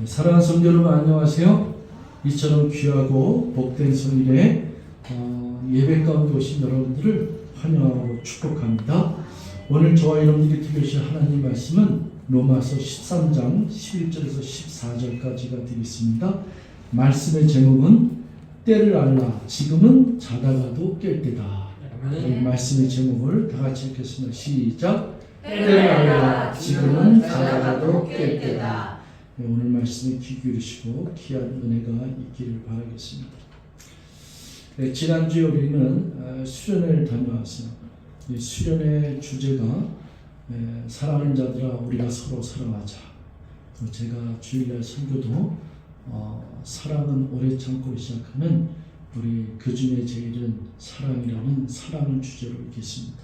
사랑하는 성도 여러분 안녕하세요. 이처럼 귀하고 복된 성일에 예배 가운데 오신 여러분들을 환영하고 축복합니다. 오늘 저와 여러분들이 들으실 하나님 말씀은 로마서 13장 11절에서 14절까지가 되겠습니다. 말씀의 제목은 때를 알라 지금은 자다가도 깰 때다. 말씀의 제목을 다 같이 읽겠습니다. 시작. 때를 알라 지금은 자다가도 깰 때다. 오늘 말씀에 귀 기울이시고 귀한 은혜가 있기를 바라겠습니다. 지난주에 우리는 수련회를 다녀왔어요. 이 수련회 주제가 사랑하는 자들아 우리가 서로 사랑하자. 제가 주일날 설교도 사랑은 오래 참고 시작하는 우리 그 중에 제일은 사랑이라는 사랑을 주제로 읽겠습니다.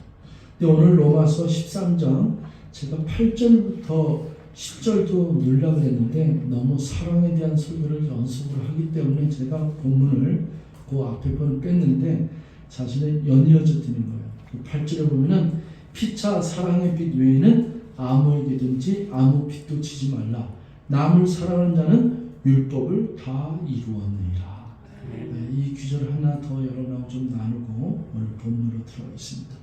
근데 오늘 로마서 13장 제가 8절부터 10절도 넣으려고 했는데 너무 사랑에 대한 설교를 연습을 하기 때문에 제가 본문을 그 앞에 번을 뺐는데 사실은 연이어져 드는 거예요. 8절에 보면은 피차 사랑의 빛 외에는 아무에게든지 아무 빛도 치지 말라. 남을 사랑하는 자는 율법을 다 이루었느니라. 이 구절 하나 더 여러분하고 좀 나누고 오늘 본문으로 들어가겠습니다.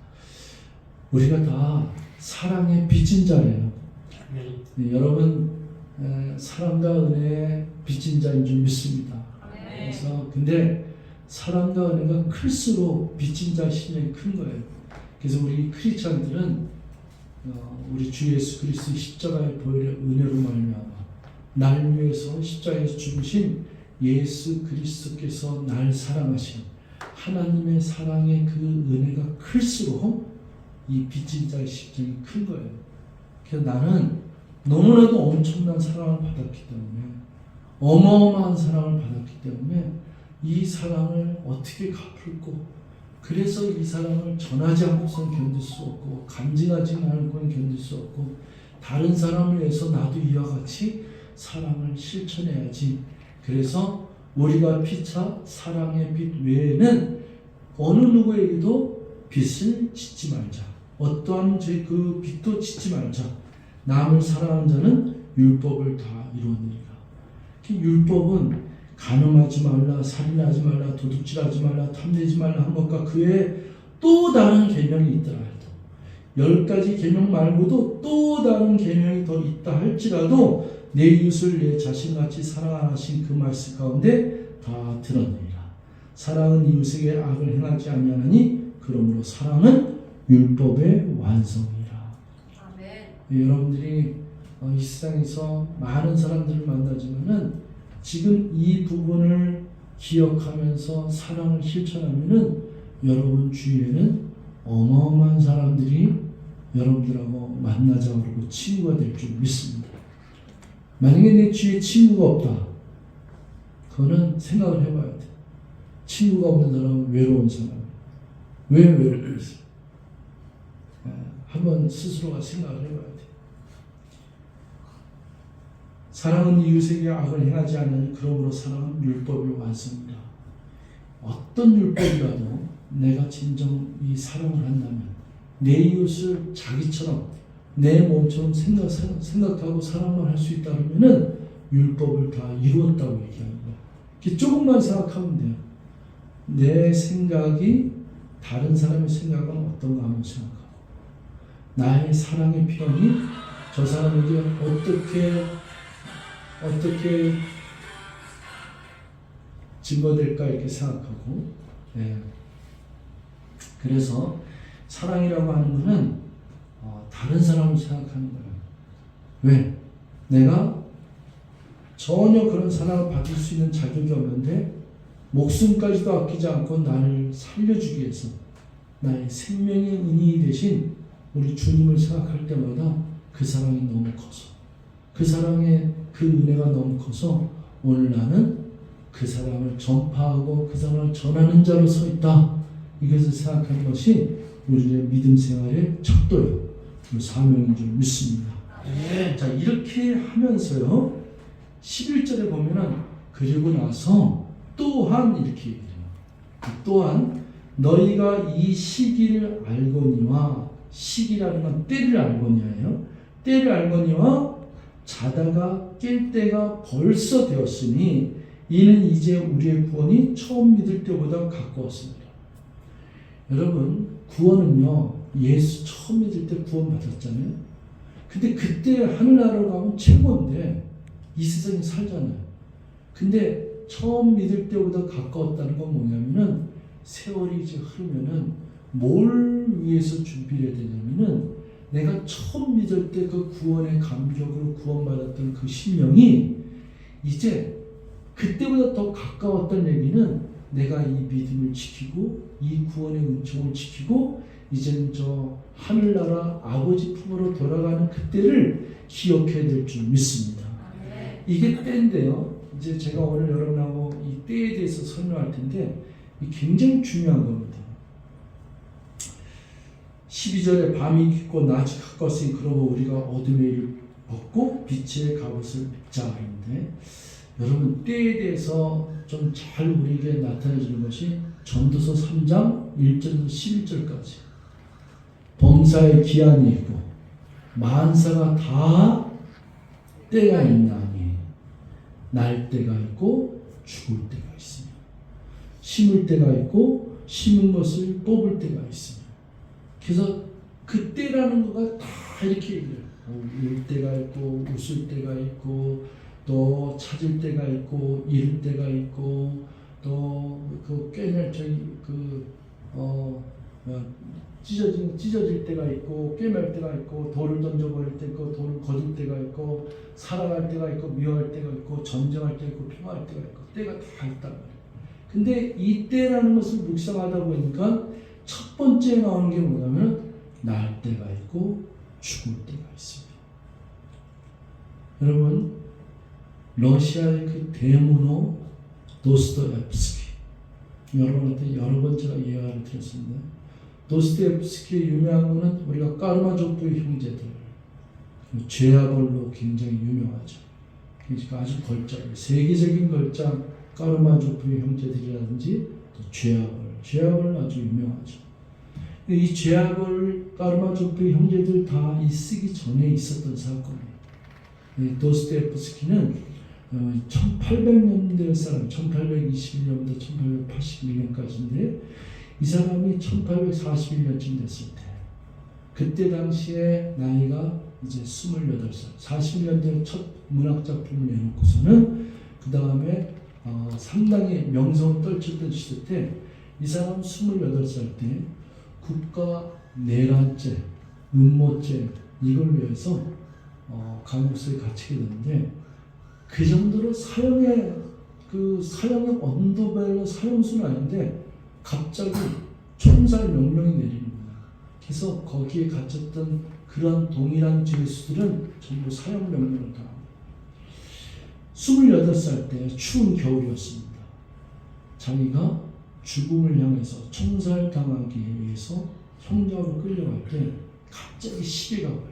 우리가 다 사랑의 빚진 자예요. 네, 여러분 사랑과 은혜의 빚진 자인 줄 믿습니다. 그래서 근데 사랑과 은혜가 클수록 빚진 자 신령이 큰 거예요. 그래서 우리 크리스찬들은 우리 주 예수 그리스도의 십자가의 보혈의 은혜로 말미암아 날 위해서 십자가에서 죽으신 예수 그리스도께서 날 사랑하신 하나님의 사랑의 그 은혜가 클수록 이 빚진 자의 심정이 큰 거예요. 그래서 나는 너무나도 엄청난 사랑을 받았기 때문에 어마어마한 사랑을 받았기 때문에 이 사랑을 어떻게 갚을고 그래서 이 사랑을 전하지 않고서는 견딜 수 없고 간증하지 않고는 견딜 수 없고 다른 사람을 위해서 나도 이와 같이 사랑을 실천해야지. 그래서 우리가 피차 사랑의 빛 외에는 어느 누구에게도 빚을 짓지 말자. 어떠한 그 빚도 짓지 말자. 남을 사랑하는 자는 율법을 다 이루었느니라. 율법은 간음하지 말라, 살인하지 말라, 도둑질하지 말라, 탐내지 말라 한 것과 그 외에 또 다른 계명이 있더라 해도 10가지 계명 말고도 또 다른 계명이 더 있다 할지라도 내 이웃을 내 자신같이 사랑하신 그 말씀 가운데 다 들었느니라. 사랑은 이웃에게 악을 행하지 아니하나니 그러므로 사랑은 율법의 완성이라. 아멘. 여러분들이 이 세상에서 많은 사람들을 만나지만은 지금 이 부분을 기억하면서 사랑을 실천하면은 여러분 주위에는 어마어마한 사람들이 여러분들하고 만나자고 그러고 친구가 될 줄 믿습니다. 만약에 내 주위에 친구가 없다. 그거는 생각을 해봐야 돼. 친구가 없는 사람은 외로운 사람. 왜 외롭고 있어? 한번 스스로가 생각을 해봐야 돼. 사랑은 이웃에게 악을 행하지 않는 그러므로 사랑은 율법의 완성이다. 어떤 율법이라도 내가 진정 이 사랑을 한다면 내 이웃을 자기처럼 내 몸처럼 생각하고 사랑만 할 수 있다 그러면은 율법을 다 이루었다고 얘기하는 거야. 조금만 생각하면 돼요. 내 생각이 다른 사람의 생각은 어떤가 한번 생각하고 나의 사랑의 표현이 저 사람에게 어떻게 증거될까 이렇게 생각하고 그래서 사랑이라고 하는 것은 다른 사람을 생각하는 거예요. 왜? 내가 전혀 그런 사랑을 받을 수 있는 자격이 없는데 목숨까지도 아끼지 않고 나를 살려주기 위해서 나의 생명의 은인이 되신 우리 주님을 생각할 때마다 그 사랑이 너무 커서 그 사랑의 그 은혜가 너무 커서 오늘 나는 그 사랑을 전파하고 그 사랑을 전하는 자로 서 있다. 이것을 생각하는 것이 우리의 믿음 생활의 척도요. 사명인 줄 믿습니다. 자, 이렇게 하면서요. 11절에 보면은 그리고 나서 또한 이렇게 얘기해요. 또한 너희가 이 시기를 알거니와 시기라는 건 때를 알거니와예요. 때를 알거니와 자다가 깰 때가 벌써 되었으니 이는 이제 우리의 구원이 처음 믿을 때보다 가까웠습니다. 여러분, 구원은요, 예수 처음 믿을 때 구원 받았잖아요. 근데 그때 하늘나라로 가면 최고인데 이 세상에 살잖아요. 근데 처음 믿을 때보다 가까웠다는 건 뭐냐면은 세월이 이제 흐르면은 뭘 위해서 준비를 해야 되냐면은 내가 처음 믿을 때 그 구원의 감격으로 구원받았던 그 심령이 이제 그때보다 더 가까웠던 얘기는 내가 이 믿음을 지키고 이 구원의 은총을 지키고 이제는 저 하늘나라 아버지 품으로 돌아가는 그때를 기억해야 될 줄 믿습니다. 이게 때인데요. 이제 제가 오늘 여러분하고 이 때에 대해서 설명할 텐데 굉장히 중요한 겁니다. 12절에 밤이 깊고 낮이 가까웠으니 그러고 우리가 어둠의 일을 벗고 빛의 갑옷을 입자 하는데 여러분 때에 대해서 좀 잘 우리에게 나타내주는 것이 전도서 3장 1절에서 11절까지 범사의 기한이 있고 만사가 다 때가 있나니 날 때가 있고 죽을 때가 있으며 심을 때가 있고 심은 것을 뽑을 때가 있으며 그래서 그 때라는 거가 다 이렇게 얘기해요. 울 때가 있고 웃을 때가 있고 또 찾을 때가 있고 잃을 때가 있고 또 그 꿰맬 찢어질 때가 있고 꿰맬 때가 있고 돌을 던져버릴 때 있고 돌을 거둘 때가 있고 사랑할 때가 있고 미워할 때가 있고 전쟁할 때가 있고 평화할 때가 있고 때가 다 있단 말이에요. 근데 이 때라는 것을 묵상하다 보니까 첫 번째 나오는 게 뭐냐면 날 때가 있고 죽을 때가 있습니다. 여러분 러시아의 그 대문호 도스토옙스키 여러분한테 여러 번 제가 이야기를 드렸습니다. 도스토옙스키의 유명한 거는 우리가 까르마조프의 형제들 죄아벌로 굉장히 유명하죠. 그러니까 아주 걸작이에요. 세계적인 걸작 까르마조프의 형제들이라든지 또 죄아벌은 아주 유명하죠. 이 죄아벌 까르마조프의 형제들 다 이 쓰기 전에 있었던 사건이에요. 도스토옙스키는 1800년대 사람, 1821년부터 1881년까지인데 이 사람이 1841년쯤 됐을 때 그때 당시에 나이가 이제 28살, 40년대 첫 문학작품을 내놓고서는 그 다음에 상당히 명성을 떨쳤던 시대 때 이 사람 28살 때 국가 내란죄, 음모죄 이걸 위해서 감옥소에 갇히게 되는데 그 정도로 사형의 언도별로 사형수는 아닌데 갑자기 총살 명령이 내리는 거예요. 그래서 거기에 갇혔던 그런 동일한 죄수들은 전부 사형 명령을 당합니다. 28살 때 추운 겨울이었습니다. 자기가 죽음을 향해서 총살당하기 위해서 형장으로 끌려갈 때 갑자기 시계가 와요.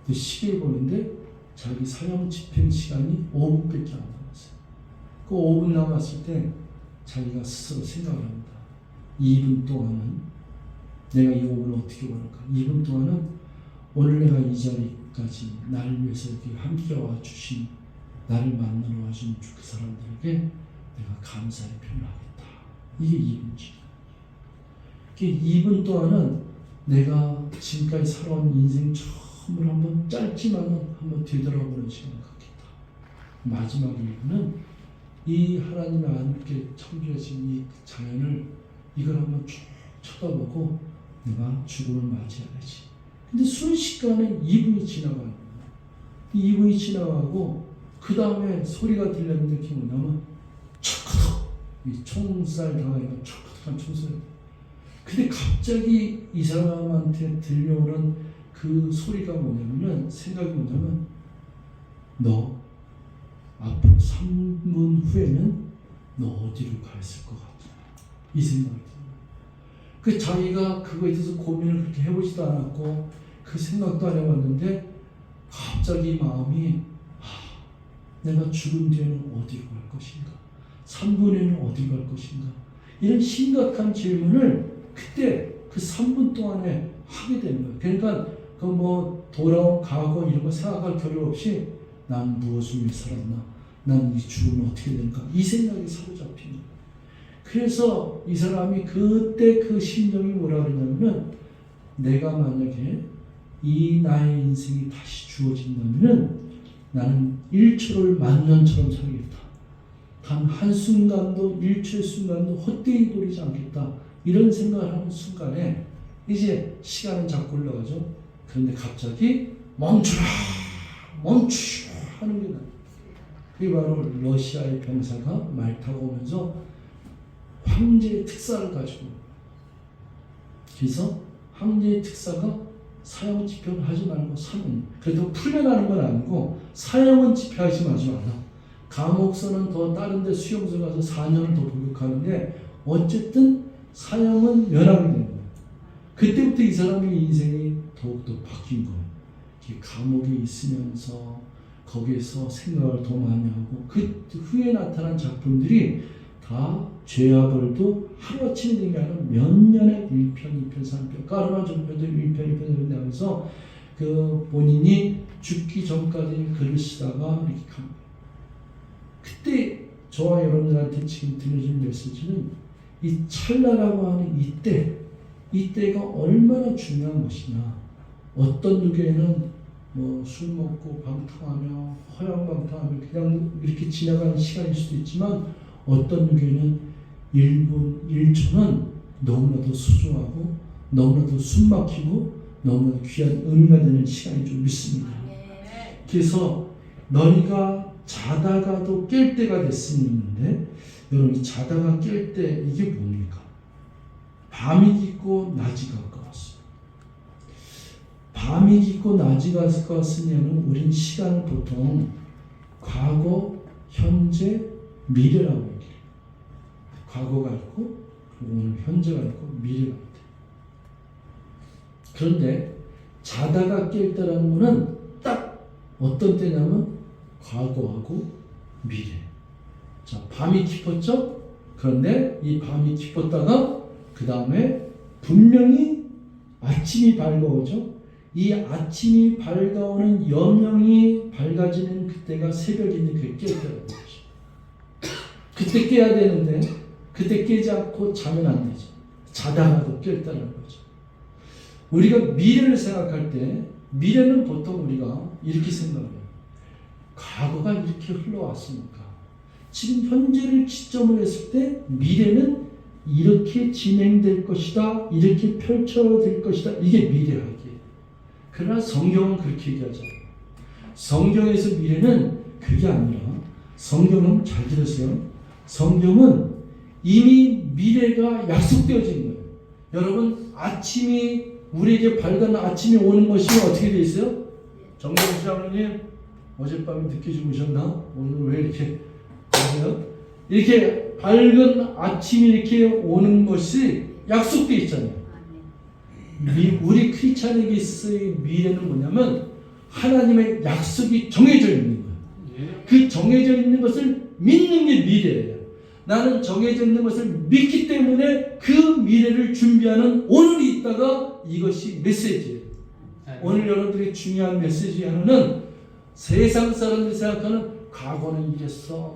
그 시계를 보는데 자기 사형 집행 시간이 5분밖에 안 남았어요. 그 5분 남았을 때 자기가 스스로 생각을 합니다. 2분 동안은 내가 이 5분을 어떻게 보낼까? 2분 동안은 오늘 내가 이 자리까지 나를 위해서 이렇게 함께 와주신 나를 만나러 와준 그 사람들에게 내가 감사의 표현을 하겠다. 이게 2분이지. 2분 동안은 내가 지금까지 살아온 인생 처음으로 한번 짧지만은 한번 되돌아보는 시간을 갖겠다. 마지막 1분은 이 하나님의 하나님께 창조하신 이 자연을 이걸 한번 쭉 쳐다보고 내가 죽음을 맞이해야지. 근데 순식간에 2분이 지나가는 거예요. 2분이 지나가고 그 다음에 소리가 들렸는데 그게 뭐냐면 척커덕 이 총살 당하니까 척커덕한 총소리. 근데 갑자기 이 사람한테 들려오는 그 소리가 뭐냐면 생각이 뭐냐면 너 앞으로 3분 후에는 너 어디로 가 있을 것 같아? 이 생각이 들어요. 그 자기가 그거에 대해서 고민을 그렇게 해보지도 않았고 그 생각도 안 해봤는데 갑자기 마음이 내가 죽은 뒤에는 어디로 갈 것인가? 3분에는 어디로 갈 것인가? 이런 심각한 질문을 그때 그 3분 동안에 하게 되는 거예요. 그러니까 그 뭐 돌아온 과거 이런 거 생각할 겨를 없이 난 무엇을 위해 살았나? 난 이 죽으면 어떻게 될까? 이 생각에 사로잡힌 거예요. 그래서 이 사람이 그때 그 심정이 뭐라 그러냐면은 내가 만약에 이 나의 인생이 다시 주어진다면은 나는 1초를 만년처럼 살겠다. 단 한순간도 1초의 순간도 헛되이 버리지 않겠다. 이런 생각을 하는 순간에 이제 시간은 자꾸 흘러가죠. 그런데 갑자기 멈추라 하는 게 나요. 그게 바로 러시아의 병사가 말 타고 오면서 황제의 특사를 가지고, 그래서 황제의 특사가 사형 집행을 하지 말고 사면, 그래도 풀려나는 건 아니고 사형은 집행하지 마라. 감옥서는 더 다른 데 수용소 가서 4년을 더 복역하는데 어쨌든 사형은 면하게 된 거예요. 그때부터 이 사람의 인생이 더욱더 바뀐 거예요. 감옥에 있으면서 거기에서 생각을 더 많이 하고 그 후에 나타난 작품들이 다 죄와 벌도 하루아침에 된 게 아니라 몇 년의 1편, 2편, 3편, 까르마 전편도 1편, 2편 이렇게 하면서 그 본인이 죽기 전까지 글을 쓰다가 이렇게 갑니다. 그때 저와 여러분들한테 지금 들려준 메시지는 이 찰나라고 하는 이때가 얼마나 중요한 것이냐. 어떤 누구에는 뭐 술 먹고 방탕하며 허영방탕하며 그냥 이렇게 지나가는 시간일 수도 있지만 어떤 누구에는 1분, 1초는 너무나도 소중하고 너무나도 숨막히고 너무나도 귀한 의미가 되는 시간인 줄 믿습니다. 그래서 너희가 자다가도 깰 때가 됐으니 있는데 여러분 이 자다가 깰 때 이게 뭡니까? 밤이 깊고 낮이 가까웠어요. 밤이 깊고 낮이 가까웠으면 우린 시간을 보통 과거, 현재, 미래라고 얘기해요. 과거가 있고 그리고 오늘 현재가 있고 미래가 있대. 그런데 자다가 깰 때라는 거는 딱 어떤 때냐면 과거하고 미래. 자, 밤이 깊었죠? 그런데 이 밤이 깊었다가 그 다음에 분명히 아침이 밝아오죠? 이 아침이 밝아오는 여명이 밝아지는 그때가 새벽인데 그게 깰 때라는 거죠. 그때 깨야 되는데 그때 깨지 않고 자면 안 되죠. 자다가도 깰 때라는 거죠. 우리가 미래를 생각할 때 미래는 보통 우리가 이렇게 생각해요. 과거가 이렇게 흘러왔으니까 지금 현재를 지점으로 했을 때 미래는 이렇게 진행될 것이다. 이렇게 펼쳐질 것이다. 이게 미래학이에요. 그러나 성경은 그렇게 얘기하지 않아요. 성경에서 미래는 그게 아니라 성경은 잘 들으세요. 성경은 이미 미래가 약속되어진 거예요. 여러분 아침이 우리에게 밝은 아침이 오는 것이 어떻게 돼 있어요? 정경수 장로님 어젯밤에 늦게 주무셨나? 오늘 왜 이렇게 하세요? 이렇게 밝은 아침이 이렇게 오는 것이 약속되어 있잖아요. 우리 크리스찬에게 있어의 미래는 뭐냐면 하나님의 약속이 정해져 있는 거예요. 그 정해져 있는 것을 믿는 게 미래예요. 나는 정해져 있는 것을 믿기 때문에 그 미래를 준비하는 오늘이 있다가 이것이 메시지예요. 오늘 여러분들의 중요한 메시지 하나는 세상 사람들이 생각하는 과거는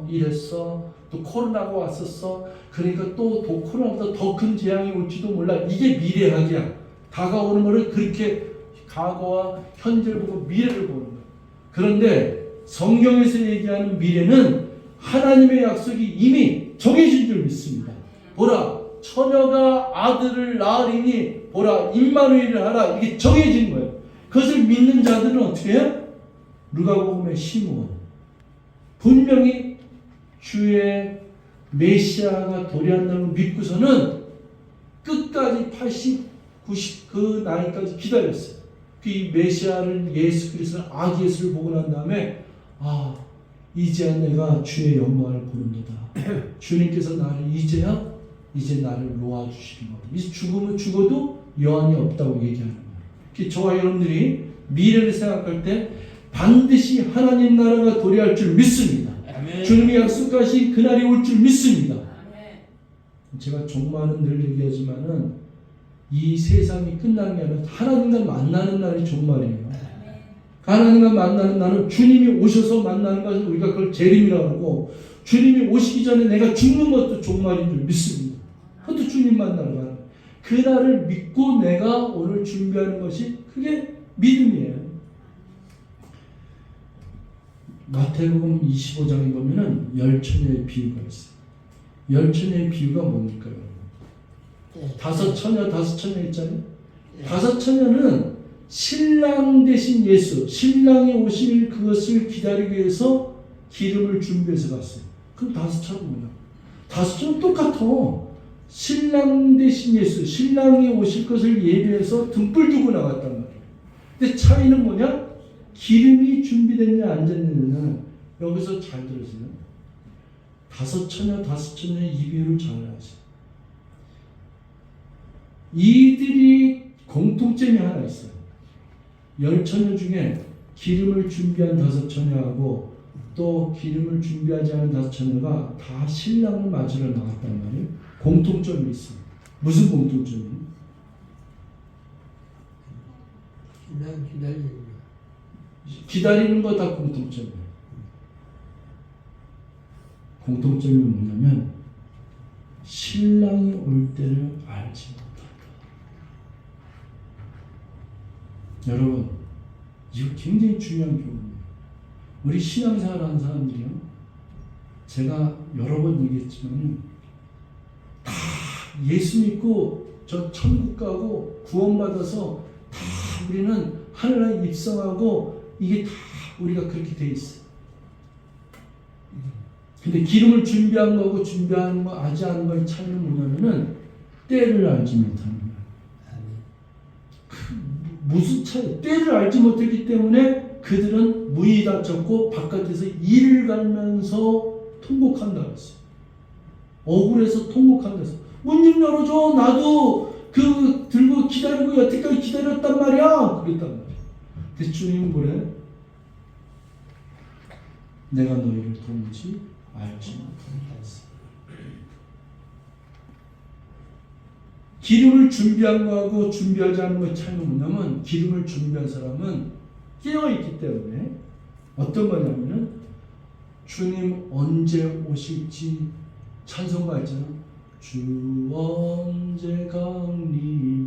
이랬어 또 코로나가 왔었어 그러니까 또 코로나보다 더 큰 재앙이 올지도 몰라. 이게 미래학이야. 다가오는 것을 그렇게 과거와 현재를 보고 미래를 보는 거예요. 그런데 성경에서 얘기하는 미래는 하나님의 약속이 이미 정해진 줄 믿습니다. 보라 처녀가 아들을 낳으리니 보라 임마누엘을 하라. 이게 정해진 거예요. 그것을 믿는 자들은 어떻게 해요? 누가복음의 시므온 분명히 주의 메시아가 도래한다는 걸 믿고서는 끝까지 80, 90 그 나이까지 기다렸어요. 그 메시아를 예수 그리스도를 아기 예수를 보고 난 다음에 이제야 내가 주의 영광을 보는도다. 주님께서 나를 이제 나를 놓아주시는 겁니다. 이제 죽으면 죽어도 여한이 없다고 얘기하는 거예요. 저와 여러분들이 미래를 생각할 때 반드시 하나님 나라가 도래할 줄 믿습니다. 아멘. 주님이 약속하신 그날이 올 줄 믿습니다. 아멘. 제가 종말은 늘 얘기하지만은 이 세상이 끝나는 게 아니라 하나님과 만나는 날이 종말이에요. 아멘. 하나님과 만나는 나는 주님이 오셔서 만나는 것을 우리가 그걸 재림이라고 하고, 주님이 오시기 전에 내가 죽는 것도 종말인 줄 믿습니다. 그것도 주님 만나러 가는 그날을 믿고 내가 오늘 준비하는 것이 그게 믿음이에요. 마태복음 25장에 보면은 열처녀의 비유가 있어요. 열처녀의 비유가 뭡니까? 다섯 처녀 있잖아요. 다섯 처녀는 신랑 대신 예수, 신랑이 오실 그것을 기다리기 위해서 기름을 준비해서 갔어요. 그럼 다섯 처녀는 뭐냐? 다섯 처녀는 똑같아. 신랑 대신 예수, 신랑이 오실 것을 예비해서 등불 두고 나갔단 말이에요. 근데 차이는 뭐냐? 기름이 준비됐냐 안 됐느냐. 여기서 잘 들으세요. 다섯 처녀의 이 비유를 잘 아세요. 이들이 공통점이 하나 있어요. 열 처녀 중에 기름을 준비한 다섯 처녀하고 또 기름을 준비하지 않은 다섯 처녀가 다 신랑을 맞으러 나갔단 말이에요. 공통점이 있어요. 무슨 공통점이에요? 신랑 기다리는 거. 기다리는 거 다 공통점이에요. 공통점이 뭐냐면 신랑이 올 때를 알지 못한다. 여러분, 이거 굉장히 중요한 교훈이에요. 우리 신앙생활하는 사람들이요, 제가 여러 번 얘기했지만 다 예수 믿고 저 천국 가고 구원받아서 다 우리는 하늘나라에 입성하고 이게 다 우리가 그렇게 돼 있어요. 근데 기름을 준비한 거고 준비하는 거 하지 않은 거의 차이는 뭐냐면은 때를 알지 못하는 거예요. 무슨 차이? 때를 알지 못했기 때문에 그들은 문이 닫혔고 바깥에서 이를 갈면서 통곡한다 그랬어요. 억울해서 통곡한다 그랬어요. 문 좀 열어줘. 나도 그 들고 기다리고 여태까지 기다렸단 말이야. 그랬단 말이야. 근데 주님은 뭐래? 내가 너희를 도무지 알지 못한다 했어요. 기름을 준비한 거하고 준비하지 않은 거의 차이는 뭐냐면, 기름을 준비한 사람은 깨어있기 때문에 어떤 거냐면은 주님 언제 오실지 찬송가 있잖아. 주 언제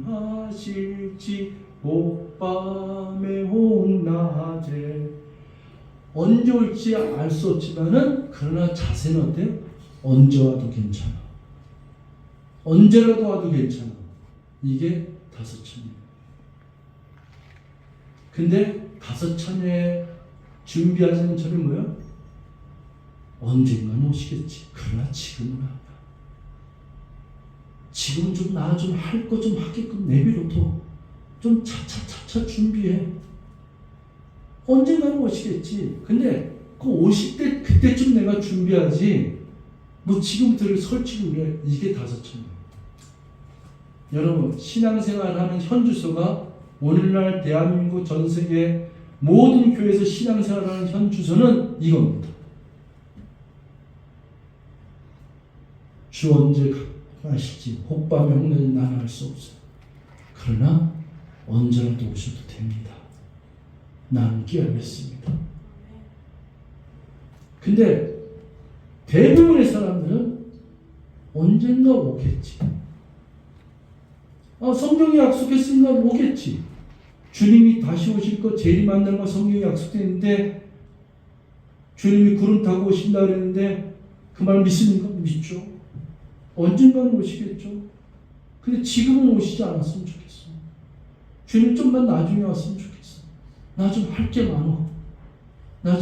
강림하실지 봄밤에 홍낮에. 언제 올지 알 수 없지만은 그러나 자세는 어때요? 언제 와도 괜찮아. 언제라도 와도 괜찮아. 이게 다섯 처녀. 근데 다섯 처녀에 준비하자는 처녀는 뭐야? 언젠가는 오시겠지. 그러나 지금은 아니야. 지금 좀 나 좀 할 거 좀 하게끔 내비둬도 좀 차차차차 준비해. 언젠가는 오시겠지. 근데 그 오실 때 그때쯤 내가 준비하지. 뭐 지금부터 설치고 그래. 이게 다섯 처녀. 여러분, 신앙생활하는 현주소가 오늘날 대한민국 전 세계 모든 교회에서 신앙생활하는 현주소는 이겁니다. 주 언제 가실지 혹밤에 홍낮에 나는 알 수 없어요. 그러나 언제라도 오셔도 됩니다. 나는 깨어있습니다. 근데 대부분의 사람들은 언젠가 오겠지. 성경이 약속했으니까 오겠지. 주님이 다시 오실 거 재림한다는 거 성경이 약속되어 있는데, 주님이 구름 타고 오신다 그랬는데 그 말 믿습니까? 믿죠. 언젠가는 오시겠죠. 근데 지금은 오시지 않았으면 좋겠어. 주님 좀만 나중에 왔으면 좋겠어. 나 좀 할 게 많어. 나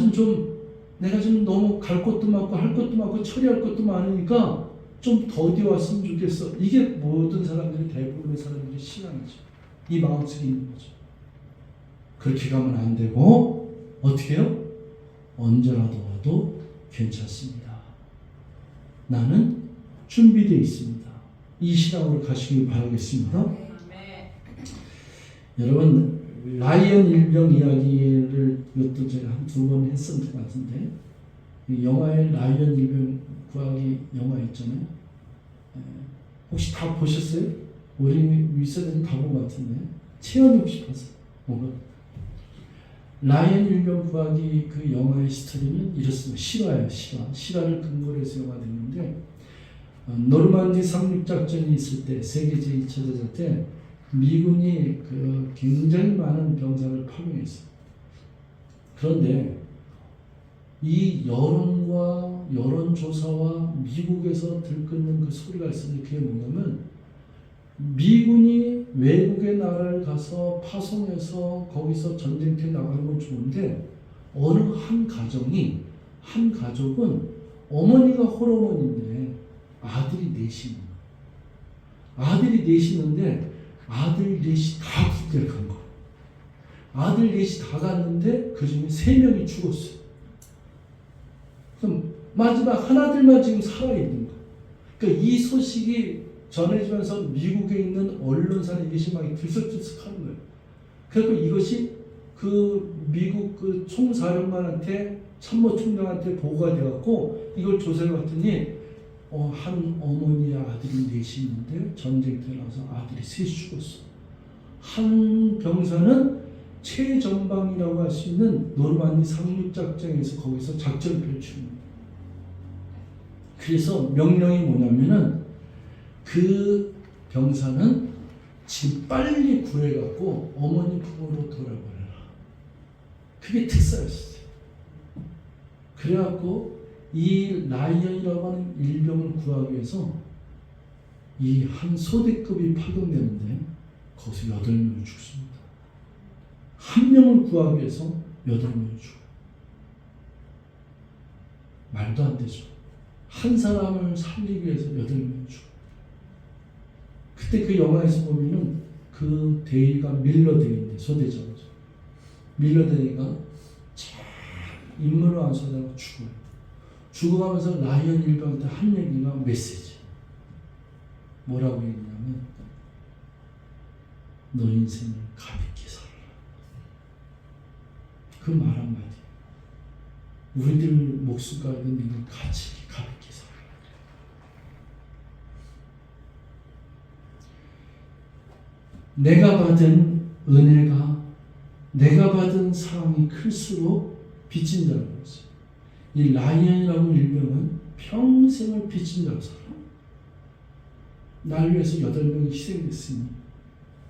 내가 좀 너무 갈 것도 많고 할 것도 많고 처리할 것도 많으니까 좀 더디 왔으면 좋겠어. 이게 모든 사람들이, 대부분의 사람들이 신앙이죠. 이 마음속에 있는 거죠. 그렇게 가면 안 되고 어떻게 해요? 언제라도 와도 괜찮습니다. 나는 준비되어 있습니다. 이 신앙으로 가시길 바라겠습니다. 여러분, 라이언 일병 이야기를 이것도 제가 한 두 번 했었던 것 같은데, 영화에 라이언 일병 구하기 영화 있잖아요. 혹시 다 보셨어요? 우리 윗세대는 다 본 것 같은데 체험하고 싶어서 뭔가 라이언 일병 구하기 그 영화의 스토리는 이렇습니다. 실화예요. 실화를 근거로 해서 영화 됐는데 노르만디 상륙작전이 있을 때 세계 제2차 대전 때 미군이 그 굉장히 많은 병사를 파병했어요. 그런데 이 여론과 여론조사와 미국에서 들끓는 그 소리가 있었는데 그게 뭐냐면 미군이 외국의 나라를 가서 파송해서 거기서 전쟁터에 나가는 건 좋은데 어느 한 가족은 어머니가 홀어머니인데 아들이 넷이 넷이는데 아들 넷이 다 국대를 간 거예요. 아들 넷이 다 갔는데 그 중에 3명이 죽었어요. 그럼 마지막 하나들만 지금 살아있는 거예요. 그러니까 이 소식이 전해지면서 미국에 있는 언론사는 이것이 막 들썩들썩하는 거예요. 그리고 이것이 그 미국 그 총사령관한테 참모총장한테 보고가 되었고 이걸 조사를 했더니 한 어머니의 아들이 넷이 있는데 전쟁터에 나와서 아들이 셋이 죽었어. 한 병사는 최전방이라고 할 수 있는 노르만디 상륙작전에서 거기서 작전을 펼칩니다. 그래서 명령이 뭐냐면은 그 병사는 지금 빨리 구해갖고 어머니 품으로 돌아보내라. 그게 특사였어요. 그래갖고 이 라이언이라고 하는 일병을 구하기 위해서 이 한 소대급이 파견되는데 거기서 8명이 죽습니다. 한 명을 구하기 위해서 8명이 죽어요. 말도 안 되죠. 한 사람을 살리기 위해서 8명이 죽어요. 그때 그 영화에서 보면은 그 대위가 밀러 대위인데 소대장이죠. 밀러 대위가 참 인물을 안 쏘다가 죽어요. 죽어가면서 라이언 일병한테 한 얘기가 메시지. 뭐라고 얘기냐면 너 인생을 가볍게 살아라. 그 말 한마디. 우리들 목숨 걸고 네가 같이 가볍게 살아라. 내가 받은 은혜가 내가 받은 사랑이 클수록 빚진다는 거죠. 이 라이언이라는 일병은 평생을 빚진 자로 살아. 날 위해서 8명이 희생됐으니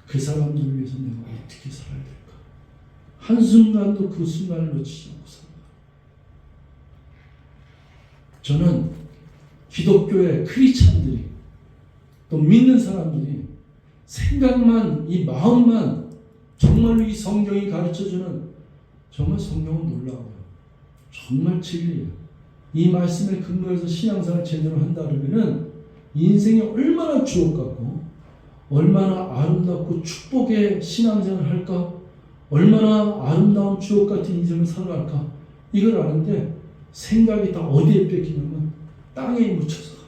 그 사람들을 위해서 내가 어떻게 살아야 될까? 한순간도 그 순간을 놓치지 않고 살아. 저는 기독교의 크리스찬들이 또 믿는 사람들이 생각만 이 마음만 정말로 이 성경이 가르쳐주는 정말 성경은 놀라워요. 정말 진리예요. 이 말씀에 근거해서 신앙생활을 제대로 한다 그러면은 인생이 얼마나 주옥 같고 얼마나 아름답고 축복의 신앙생활을 할까? 얼마나 아름다운 주옥 같은 인생을 살아갈까? 이걸 아는데 생각이 다 어디에 뺏기냐면 땅에 묻혀서 가요.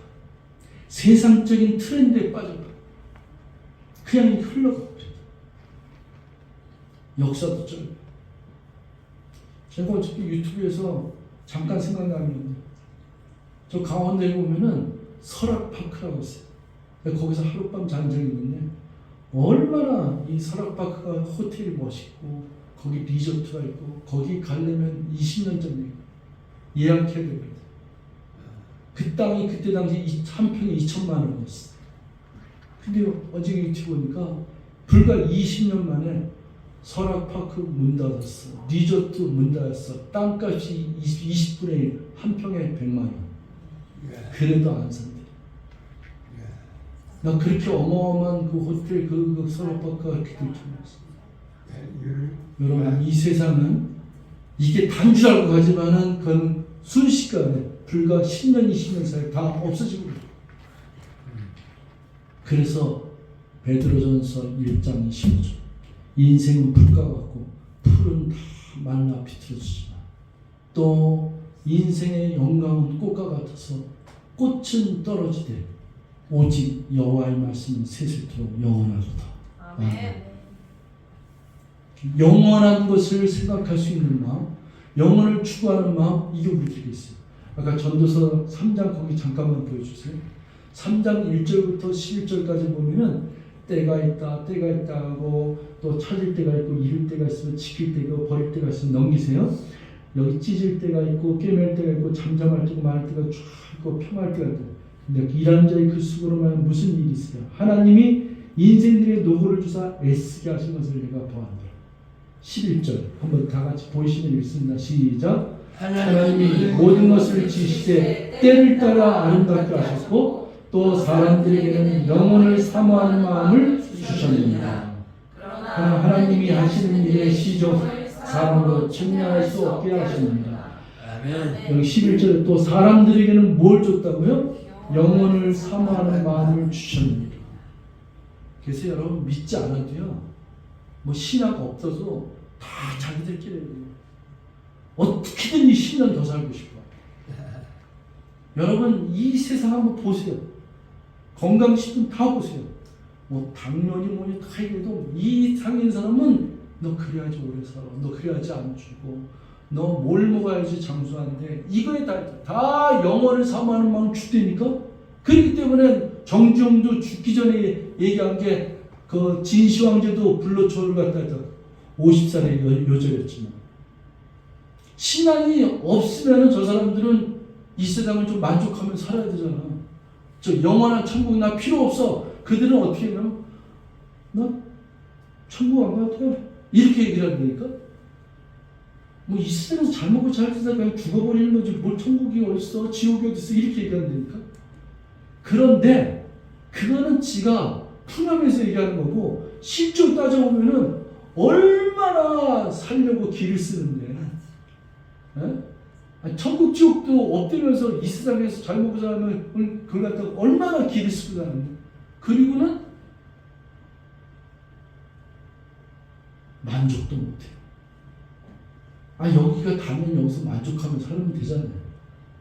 세상적인 트렌드에 빠져가. 그냥 흘러가. 역사도 짧아. 제가 어차피 유튜브에서 잠깐 생각나는 건데 저 강원도에 보면은 설악파크라고 있어요. 거기서 하룻밤 잔 적이 있는데 얼마나 이 설악파크가 호텔이 멋있고 거기 리조트가 있고 거기 가려면 20년 전 예약해야 되거든. 그 땅이 그때 당시 한 평에 2천만 원이었어. 근데 어제 유튜브 보니까 불과 20년 만에 설악파크 문 닫았어. 리조트 문 닫았어. 땅값이 20분의 1, 한 평에 100만 원. 그래도 안 산대. 나 그렇게 어마어마한 그 호텔 그 설악파크가 그렇게 들켰어. 여러분 이 세상은 이게 단 줄 알고 가지만은 그건 순식간에 불과 10년 20년 사이에 다 없어지고 그래. 그래서 베드로전서 1장 25절 인생은 풀과 같고 풀은 다 말라 비틀어지지만 또 인생의 영광은 꽃과 같아서 꽃은 떨어지되 오직 여호와의 말씀은 세세토록 영원하도다. 아멘. 영원한 것을 생각할 수 있는 마음, 영원을 추구하는 마음, 이게 우리에게 있어요. 아까 전도서 3장 거기 잠깐만 보여주세요. 3장 1절부터 11절까지 보면은 때가 있다 하고 또 찾을 때가 있고 잃을 때가 있으면 지킬 때가 있고 버릴 때가 있으면 넘기세요. 여기 찢을 때가 있고 꿰맬 때가 있고 잠잠할 때고 말 때가 쫙 있고 평할 때가 있고 근데 이런 자의 그 속으로만 무슨 일이 있으랴 하나님이 인생들의 노고를 주사 애쓰게 하신 것을 내가 보았노라. 11절 한번 다 같이 보이시면 읽습니다. 시작. 하나님이 모든 것을 지시되 때를 따라 아름답게 하셨고 또 사람들에게는 영혼을 사모하는 마음을 주셨느니라. 그러나 하나님이 하시는 일의 시종을 사람으로 측량할 수 없게 하셨느니라. 여기 11절에 또 사람들에게는 뭘 줬다고요? 영혼을 사모하는 마음을 주셨느니라. 그래서 여러분 믿지 않아도요 뭐 신화가 없어서 다 자기들끼리 어떻게든 이 10년 더 살고 싶어. 여러분 이 세상 한번 보세요. 건강식품 다 보세요. 뭐 당뇨니 뭐니 다 해도 이 상인 사람은 너 그래야지 오래 살아. 너 그래야지 안 죽고. 너 뭘 먹어야지 장수한데 이거에 다 영혼을 사모하는 마음 죽대니까. 그렇기 때문에 정주영도 죽기 전에 얘기한 게 그 진시황제도 불로초를 갖다 해서 50살에 요절했지만 신앙이 없으면 저 사람들은 이 세상을 좀 만족하며 살아야 되잖아. 저 영원한 천국 나 필요 없어. 그들은 어떻게 해요? 나 천국 안 가도 돼. 이렇게 얘기를 한다니까. 뭐 이 세상에서 잘 먹고 잘 살다 그냥 죽어버리는 거지 뭘 천국이 어딨어 지옥이 어딨어 이렇게 얘기한다니까. 그런데 그거는 지가 풀하면서 얘기하는 거고 실제로 따져보면은 얼마나 살려고 길을 쓰는데 천국 지옥도 엎드리면서 이 세상에서 잘 먹고 살면 그걸 갖다가 얼마나 길을 쓰고 사는데 그리고는 만족도 못해요. 여기가 다면 여기서 만족하면 살면 되잖아요.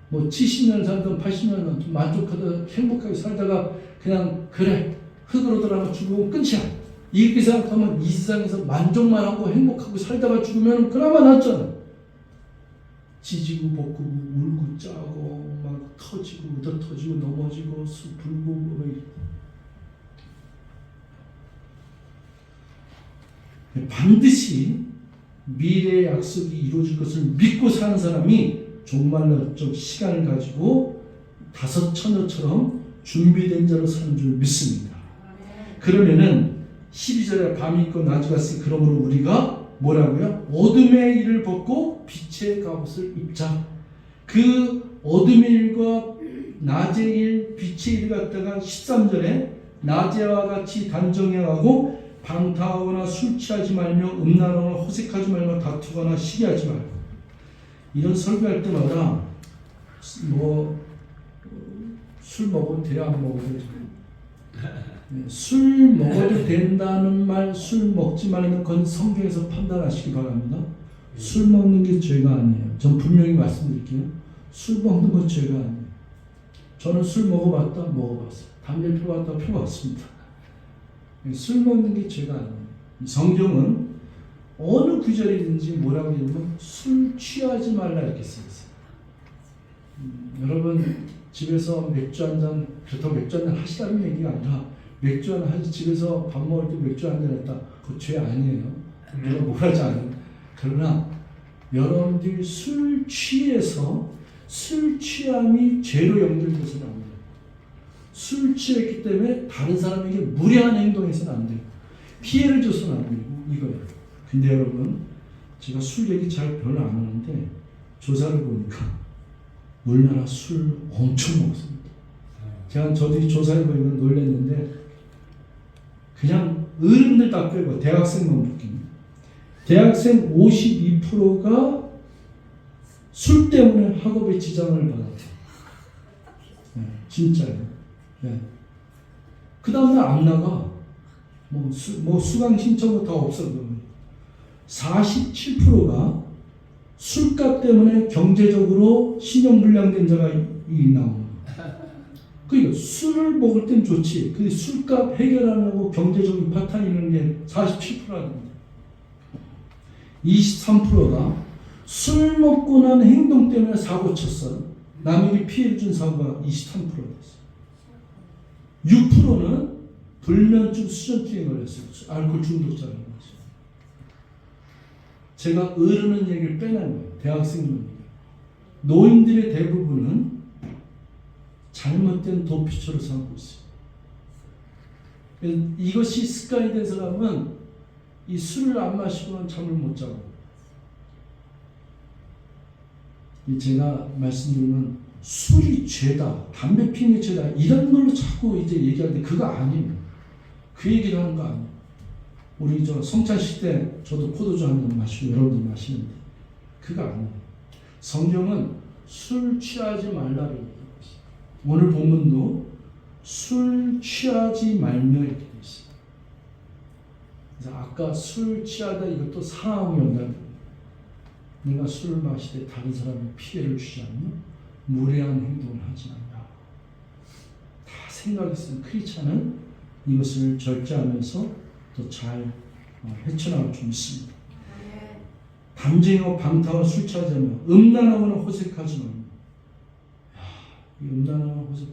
뭐 70년 살든 80년 좀 만족하다 행복하게 살다가 그냥 그래 흙으로 들어가면 죽으면 끝이야. 이렇게 생각하면 이 세상에서 만족만 하고 행복하고 살다가 죽으면 그나마 낫잖아. 지지고 볶고 울고 짜고 막 터지고 얻어 터지고 넘어지고 수 불고 뭐 반드시 미래의 약속이 이루어질 것을 믿고 사는 사람이 종말론 시간을 가지고 다섯 처녀처럼 준비된 자로 사는 줄 믿습니다. 그러면은 12절에 밤이 있고 낮이 갔으니 그러므로 우리가 뭐라고요? 어둠의 일을 벗고 빛의 갑옷을 입자. 그 어둠의 일과 낮의 일, 빛의 일을 갖다가 13절에 낮에와 같이 단정해하고 방탕하거나 술 취하지 말며 음란하거나 호색하지 말며 다투거나 시기하지 말고. 이런 설교할 때마다 술 먹어도 돼요? 안 먹어도 돼요? 술 먹어도 된다는 말, 술 먹지 말는 건 성경에서 판단하시기 바랍니다. 술 먹는 게 죄가 아니에요. 전 분명히 말씀드릴게요. 술 먹는 건 죄가 아니에요. 저는 술 먹어봤다? 먹어봤어요. 담배 피워봤다? 피워봤습니다. 술 먹는 게 죄가 아니에요. 성경은 어느 구절이든지 뭐라고 하냐면 술 취하지 말라 이렇게 써있어요. 여러분 집에서 맥주 한잔, 그렇다고 맥주 한잔 하시라는 얘기가 아니라 맥주 한잔 하시 집에서 밥 먹을 때 맥주 한잔 했다. 그거 죄 아니에요. 내가 뭐라지 않아요. 그러나 여러분들이 술 취해서 술 취함이 죄로 연결돼서는 안 돼요. 술 취했기 때문에 다른 사람에게 무례한 행동해서는 안 돼요. 피해를 줘서는 안 되고 이거예요. 근데 여러분 제가 술 얘기 잘 별로 안 하는데 조사를 보니까 우리나라 술 엄청 먹습니다. 제가 저들이 조사해 보니까 놀랐는데 그냥 어른들 다 빼고 대학생만 볼게요. 대학생 52%가 술 때문에 학업에 지장을 받았대요. 네, 진짜요. 네. 그 다음날 안 나가. 수강 신청도 다 없어. 47%가 술값 때문에 경제적으로 신용불량된 자가 나옵니다. 그러니까 술을 먹을 땐 좋지. 근데 술값 해결하려고 경제적인 파탄이 있는 게 47%라는 겁니다. 23%가 술 먹고 난 행동 때문에 사고 쳤어요. 남에게 피해를 준 사고가 23%였어요. 6%는 불면증 수전증에 걸렸어요. 알코올 중독자라는 거죠. 제가 어른은 얘기를 빼낸 거예요. 대학생들 얘기. 노인들의 대부분은 잘못된 도피처를 삼고 있어요. 이것이 습관이 된 사람은 이 술을 안 마시고는 잠을 못 자고. 제가 말씀드리면 술이 죄다, 담배 피는 게 죄다, 이런 걸로 자꾸 이제 얘기하는데 그거 아니에요. 그 얘기를 하는 거 아니에요. 우리 저 성찬식 때 저도 포도주 한 잔 마시고 여러분들 마시는데 그거 아니에요. 성경은 술 취하지 말라고 얘기하고 있어요. 오늘 본문도 술 취하지 말며 이렇게 되어 있어요. 그래서 아까 술 취하다 이것도 상황이 연관됩니다. 내가 술을 마시되 다른 사람에 피해를 주지 않으며 무례한 행동을 하지 않냐. 다 생각이 있으면 크리스찬은 이것을 절제하면서 또 잘 헤쳐나갈 줄 믿습니다. 담쟁이와 방탕을 술 취하지 않으며 음란하거나 호색하지 말며. 이 음란하거나 호색.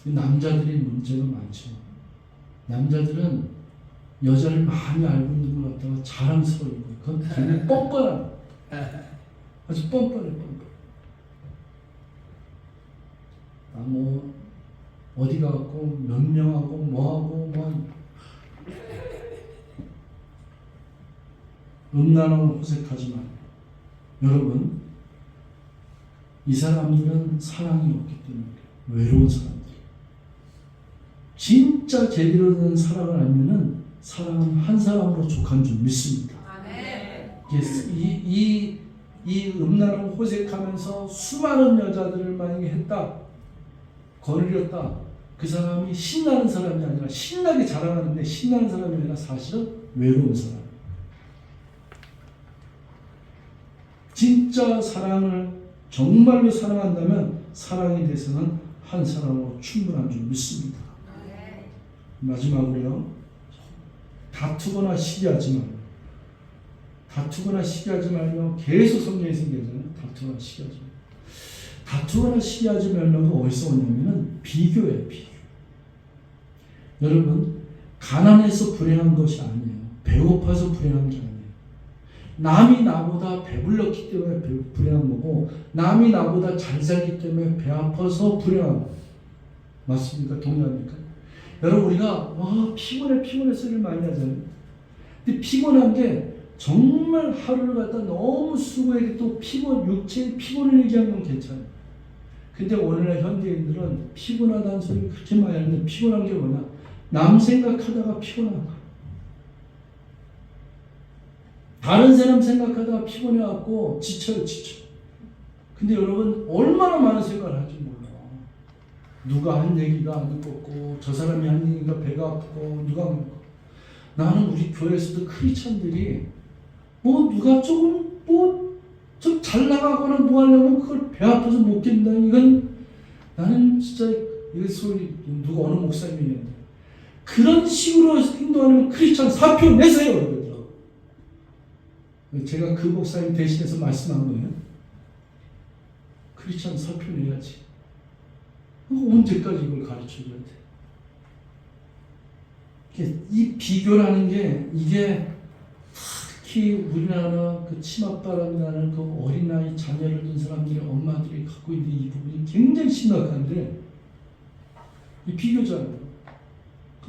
남자들이 문제가 많죠. 남자들은 여자를 많이 알고 있는 것 같다가 자랑스러운 거예요. 그건 되게 뻔뻔한, 아주 뻔뻔해, 뻔뻔. 뭐 어디 가고 몇 명하고 뭐하고 뭐 음란하고 호색하지 마요. 여러분, 이 사람들은 사랑이 없기 때문에 외로운 사람들. 진짜 제대로 된 사랑을 알면은 사랑은 한 사람으로 족한 줄 믿습니다. 이 음란하고 호색하면서 수많은 여자들을 만약에 했다, 거느렸다, 그 사람이 신나는 사람이 아니라 신나게 자랑하는데 신나는 사람이 아니라 사실은 외로운 사람. 진짜 사랑을 정말로 사랑한다면 사랑에 대해서는 한 사람으로 충분한 줄 믿습니다. 마지막으로요, 다투거나 시기하지 말고, 다투거나 시기하지 말며 계속 성경에서 얘기하잖아요. 다투거나 시기하지 말고. 다투거나 시기하지 말며가 어디서 오냐면은 비교예요, 비교. 여러분, 가난해서 불행한 것이 아니에요. 배고파서 불행한 게 아니에요. 남이 나보다 배불렀기 때문에 불행한 거고, 남이 나보다 잘 살기 때문에 배 아파서 불행한 거예요. 맞습니까? 동의합니까? 여러분, 우리가 피곤해 소리를 많이 하잖아요. 근데 피곤한 게 정말 하루를 갖다 너무 수고하게 또 육체의 피곤을 얘기하는 건 괜찮아요. 근데 오늘날 현대인들은 피곤하다는 소리를 그렇게 많이 하는데 피곤한 게 뭐냐? 남 생각하다가 피곤한 거야. 다른 사람 생각하다가 피곤해갖고 지쳐요. 근데 여러분, 얼마나 많은 생각을 할지 몰라. 누가 한 얘기가 안 듣고, 저 사람이 한 얘기가 배가 아프고, 누가 안 듣고. 나는 우리 교회에서도 크리스찬들이 누가 좀 잘 나가거나 뭐 하려면 그걸 배 아파서 못 견딘다. 이건 나는 진짜 이거 소리 누가 어느 목사님이 했는데 그런 식으로 행동하면 크리스찬 사표 내세요. 그러더라고요. 제가 그 목사님 대신해서 말씀한 거예요. 크리스찬 사표 내야지. 언제까지 이걸 가르쳐줘야 돼? 이 비교라는 게 이게 특히 우리나라 그 치맛바람 나는 그 어린아이 자녀를 둔 사람들의 엄마들이 갖고 있는 이 부분이 굉장히 심각한데 이 비교잖아요.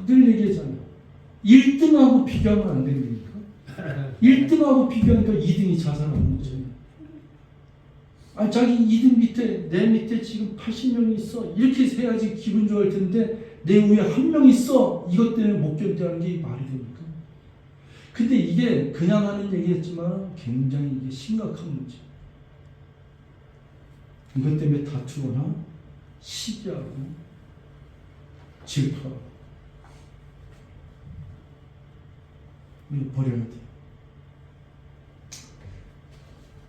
늘 얘기하잖아요. 1등하고 비교하면 안 된다니까. 1등하고 비교하니까 2등이 자살하는 거죠. 자기 2등 밑에, 내 밑에 지금 80명이 있어. 이렇게 해야지 기분 좋을 텐데 내 위에 한 명 있어. 이것 때문에 못 견뎌하는 게 말이 됩니까? 근데 이게 그냥 하는 얘기였지만 굉장히 이게 심각한 문제. 이것 때문에 다투거나 시기하고 질투하고 이거 버려야 돼요.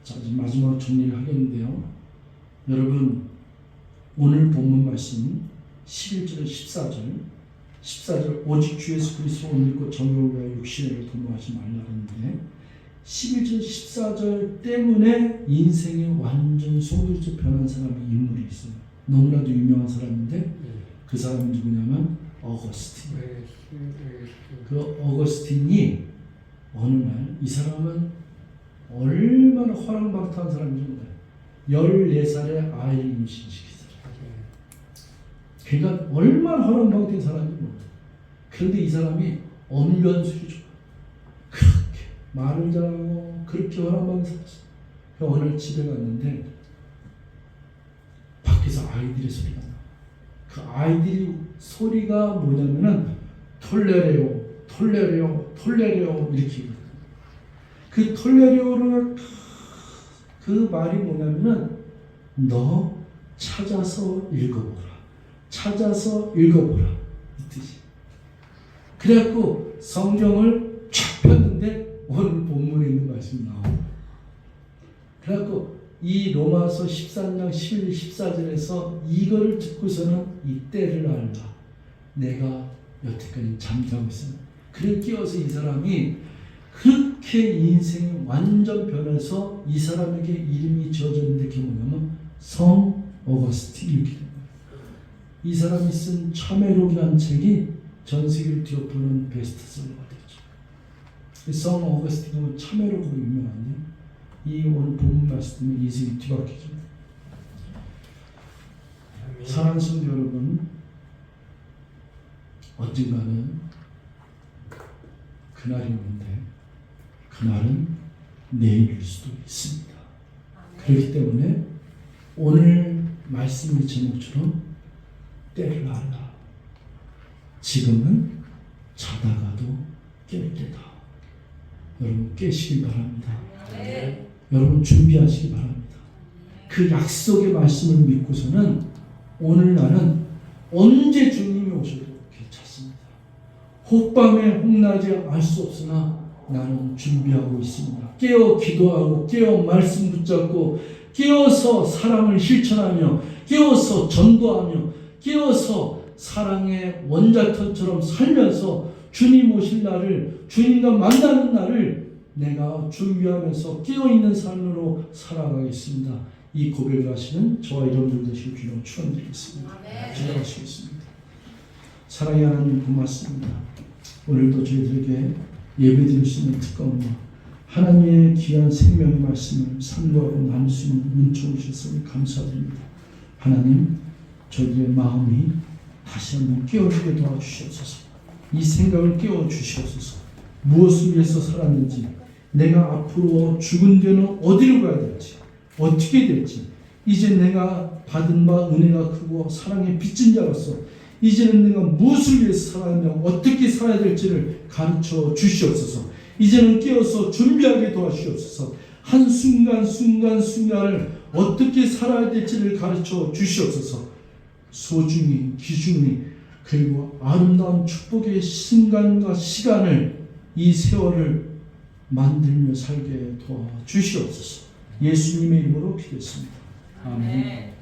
자, 이제 마지막 정리를 하겠는데요. 여러분, 오늘 본문 말씀 11절 14절 오직 주 예수 그리스도를 믿고 정욕을 위하여 육신을 도모하지 말라 하는데 11절 14절 때문에 인생이 완전 송두리째 변한 사람이 인물이 있어요. 너무나도 유명한 사람인데 그 사람이 누구냐면 어거스틴. 그 어거스틴이 어느 날 이 사람은 얼마나 허랑방탕한 사람인지 몰라요. 14살에 아이를 임신시킨 사람. 그러니까 얼마나 허랑방탕한 사람인지 몰라요. 그런데 이 사람이 언변술이 좋아요. 그렇게 말을 잘하고 그렇게 허랑방탕한 살았어요. 어느 날 집에 갔는데 밖에서 아이들의 소리가 나요. 그 아이들이 소리가 뭐냐면은 톨레레오, 톨레레오, 톨레레오 이렇게. 그 톨레레오를 그 말이 뭐냐면은 너 찾아서 읽어보라, 찾아서 읽어보라 이 뜻이. 그래갖고 성경을 쫙 폈는데 오늘 본문에 있는 말씀이 나옵니다. 그래갖고 이 로마서 13장 11, 14절에서 이거를 듣고서는 이 때를 알라. 내가 여태까지 잠자고 있었는데. 그래 깨어서 이 사람이 그렇게 인생이 완전 변해서 이 사람에게 이름이 지어졌는데 그게 뭐냐면 성 어거스틴 이렇게 된 거예요. 이 사람이 쓴 참회록이라는 책이 전 세계를 뒤엎는 베스트셀러가 되죠. 성 어거스틴은 참회록으로 유명한데 이 오늘 본문 말씀은 인생이 뒤바뀌죠. 사랑하는 성도 여러분, 언젠가는 그날이 오는데 그날은 내일일 수도 있습니다. 그렇기 때문에 오늘 말씀의 제목처럼 때를 알라. 지금은 자다가도 깰 때다. 여러분 깨시길 바랍니다. 네. 여러분 준비하시기 바랍니다. 그 약속의 말씀을 믿고서는 오늘날은 언제 주님이 오셔도 괜찮습니다. 혹밤에 혹낮에 알 수 없으나 나는 준비하고 있습니다. 깨어 기도하고 깨어 말씀 붙잡고 깨어서 사랑을 실천하며 깨어서 전도하며 깨어서 사랑의 원자탄처럼 살면서 주님 오실 날을 주님과 만나는 날을 내가 준비하면서 깨어있는 삶으로 살아가겠습니다. 이 고백을 하시는 저와 여러분들 되시길 주님으로 축원드리겠습니다. 기도하시겠습니다. 사랑의 하나님 고맙습니다. 오늘도 저희들에게 예배드릴 수 있는 특권과 하나님의 귀한 생명의 말씀을 상고하고 나눌 수 있는 은총을 주셔서 감사드립니다. 하나님, 저희의 마음이 다시 한번 깨어지게 도와주시옵소서. 이 생각을 깨워주시옵소서. 무엇을 위해서 살았는지, 내가 앞으로 죽은 뒤에는 어디로 가야 될지, 어떻게 될지, 이제 내가 받은 바 은혜가 크고 사랑의 빚진 자로서 이제는 내가 무엇을 위해서 살았냐, 어떻게 살아야 될지를 가르쳐 주시옵소서. 이제는 깨어서 준비하게 도와주시옵소서. 한순간순간순간을 어떻게 살아야 될지를 가르쳐 주시옵소서. 소중히, 귀중히, 그리고 아름다운 축복의 순간과 시간을, 이 세월을 만들며 살게 도와주시옵소서. 예수님의 이름으로 기도했습니다. 아멘.